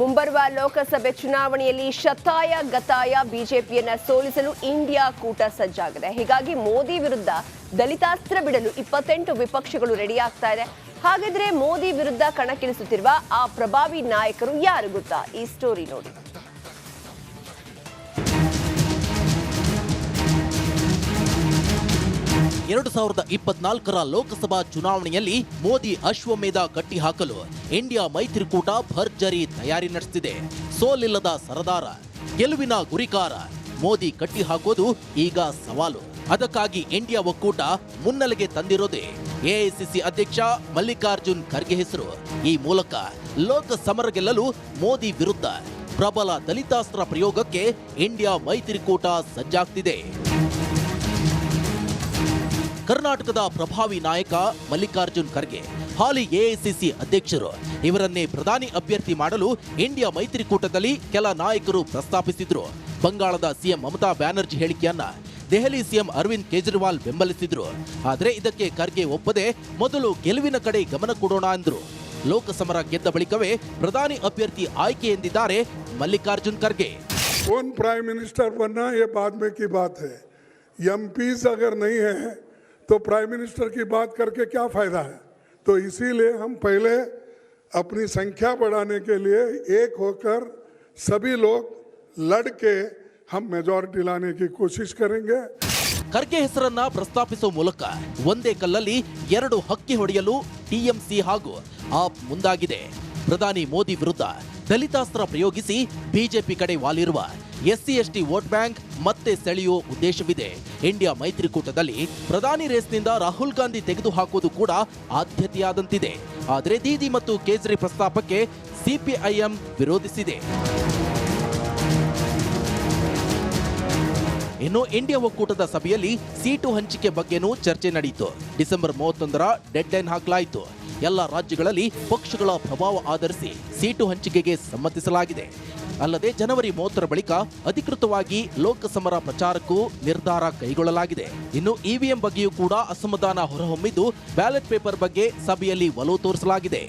ಮುಂಬರುವ ಲೋಕಸಭೆ ಚುನಾವಣೆಯಲ್ಲಿ ಶತಾಯ ಗತಾಯ ಬಿಜೆಪಿಯನ್ನ ಸೋಲಿಸಲು ಇಂಡಿಯಾ ಕೂಟ ಸಜ್ಜಾಗಿದೆ. ಹೀಗಾಗಿ ಮೋದಿ ವಿರುದ್ಧ ದಲಿತಾಸ್ತ್ರ ಬಿಡಲು 28 ವಿಪಕ್ಷಗಳು ರೆಡಿ ಆಗ್ತಾ ಇದೆ. ಹಾಗಿದ್ರೆ ಮೋದಿ ವಿರುದ್ಧ ಕಣಕ್ಕಿಳಿಸುತ್ತಿರುವ ಆ ಪ್ರಭಾವಿ ನಾಯಕರು ಯಾರು ಗೊತ್ತಾ? ಈ ಸ್ಟೋರಿ ನೋಡಿ. ಎರಡು 2024 ಲೋಕಸಭಾ ಚುನಾವಣೆಯಲ್ಲಿ ಮೋದಿ ಅಶ್ವಮೇಧ ಕಟ್ಟಿ ಹಾಕಲು ಇಂಡಿಯಾ ಮೈತ್ರಿಕೂಟ ಭರ್ಜರಿ ತಯಾರಿ ನಡೆಸುತ್ತಿದೆ. ಸೋಲಿಲ್ಲದ ಸರದಾರ, ಗೆಲುವಿನ ಗುರಿಕಾರ ಮೋದಿ ಕಟ್ಟಿ ಹಾಕೋದು ಈಗ ಸವಾಲು. ಅದಕ್ಕಾಗಿ ಇಂಡಿಯಾ ಒಕ್ಕೂಟ ಮುನ್ನೆಲೆಗೆ ತಂದಿರೋದೇ ಎಐಸಿಸಿ ಅಧ್ಯಕ್ಷ ಮಲ್ಲಿಕಾರ್ಜುನ್ ಖರ್ಗೆ ಹೆಸರು. ಈ ಮೂಲಕ ಲೋಕ ಸಮರ ಗೆಲ್ಲಲು ಮೋದಿ ವಿರುದ್ಧ ಪ್ರಬಲ ದಲಿತಾಸ್ತ್ರ ಪ್ರಯೋಗಕ್ಕೆ ಇಂಡಿಯಾ ಮೈತ್ರಿಕೂಟ ಸಜ್ಜಾಗ್ತಿದೆ. ಕರ್ನಾಟಕದ ಪ್ರಭಾವಿ ನಾಯಕ ಮಲ್ಲಿಕಾರ್ಜುನ್ ಖರ್ಗೆ ಹಾಲಿ ಎಐಸಿಸಿ ಅಧ್ಯಕ್ಷರು. ಇವರನ್ನೇ ಪ್ರಧಾನಿ ಅಭ್ಯರ್ಥಿ ಮಾಡಲು ಇಂಡಿಯಾ ಮೈತ್ರಿಕೂಟದಲ್ಲಿ ಕೆಲ ನಾಯಕರು ಪ್ರಸ್ತಾಪಿಸಿದ್ರು. ಬಂಗಾಳದ ಸಿಎಂ ಮಮತಾ ಬ್ಯಾನರ್ಜಿ ಹೇಳಿಕೆಯನ್ನ ದೆಹಲಿ ಸಿಎಂ ಅರವಿಂದ್ ಕೇಜ್ರಿವಾಲ್ ಬೆಂಬಲಿಸಿದ್ರು. ಆದರೆ ಇದಕ್ಕೆ ಖರ್ಗೆ ಒಪ್ಪದೆ ಮೊದಲು ಗೆಲುವಿನ ಕಡೆ ಗಮನ ಕೊಡೋಣ ಅಂದ್ರು. ಲೋಕಸಮರ ಗೆದ್ದ ಬಳಿಕವೇ ಪ್ರಧಾನಿ ಅಭ್ಯರ್ಥಿ ಆಯ್ಕೆ ಎಂದಿದ್ದಾರೆ ಮಲ್ಲಿಕಾರ್ಜುನ್ ಖರ್ಗೆ. कौन प्राइम मिनिस्टर बनना ये बाद में की बात है. एमपीज अगर नहीं है तो प्राइम मिनिस्टर की बात करके क्या फायदा है. तो इसीलिए हम पहले अपनी संख्या बढ़ाने के लिए एक होकर सभी लोग लड़के हम मेजॉरिटी लाने की कोशिश करेंगे. ಖರ್ಗೆ ಹೆಸರನ್ನ ಪ್ರಸ್ತಾಪಿಸುವ ಮೂಲಕ ಒಂದೇ ಕಲ್ಲಲ್ಲಿ ಎರಡು ಹಕ್ಕಿ ಹೊಡೆಯಲು ಟಿಎಂಸಿ ಹಾಗೂ ಆಪ್ ಮುಂದಾಗಿದೆ. ಪ್ರಧಾನಿ ಮೋದಿ ವಿರುದ್ಧ ದಲಿತಾಸ್ತ್ರ ಪ್ರಯೋಗಿಸಿ ಬಿಜೆಪಿ ಕಡೆ ವಾಲಿರುವ ಎಸ್ಸಿ ಎಸ್ಟಿ ವೋಟ್ ಬ್ಯಾಂಕ್ ಮತ್ತೆ ಸೆಳೆಯುವ ಉದ್ದೇಶವಿದೆ. ಇಂಡಿಯಾ ಮೈತ್ರಿಕೂಟದಲ್ಲಿ ಪ್ರಧಾನಿ ರೇಸ್ನಿಂದ ರಾಹುಲ್ ಗಾಂಧಿ ತೆಗೆದುಹಾಕುವುದು ಕೂಡ ಆದ್ಯತೆಯಾದಂತಿದೆ. ಆದರೆ ದೀದಿ ಮತ್ತು ಕೇಜ್ರಿ ಪ್ರಸ್ತಾಪಕ್ಕೆ ಸಿಪಿಐಎಂ ವಿರೋಧಿಸಿದೆ. ಇನ್ನು ಇಂಡಿಯಾ ಒಕ್ಕೂಟದ ಸಭೆಯಲ್ಲಿ ಸೀಟು ಹಂಚಿಕೆ ಬಗ್ಗೆನೂ ಚರ್ಚೆ ನಡೆಯಿತು. ಡಿಸೆಂಬರ್ 31ರ ಡೆಡ್ಲೈನ್ ಹಾಕಲಾಯಿತು. ಎಲ್ಲ ರಾಜ್ಯಗಳಲ್ಲಿ ಪಕ್ಷಗಳ ಪ್ರಭಾವ ಆಧರಿಸಿ ಸೀಟು ಹಂಚಿಕೆಗೆ ಸಮ್ಮತಿಸಲಾಗಿದೆ. ಅಲ್ಲದೆ ಜನವರಿ 30ರ ಬಳಿಕ ಅಧಿಕೃತವಾಗಿ ಲೋಕಸಮರ ಪ್ರಚಾರಕ್ಕೂ ನಿರ್ಧಾರ ಕೈಗೊಳ್ಳಲಾಗಿದೆ. ಇನ್ನು ಇವಿಎಂ ಬಗ್ಗೆಯೂ ಕೂಡ ಅಸಮಾಧಾನ ಹೊರಹೊಮ್ಮಿದ್ದು ಬ್ಯಾಲೆಟ್ ಪೇಪರ್ ಬಗ್ಗೆ ಸಭೆಯಲ್ಲಿ ಒಲವು ತೋರಿಸಲಾಗಿದೆ.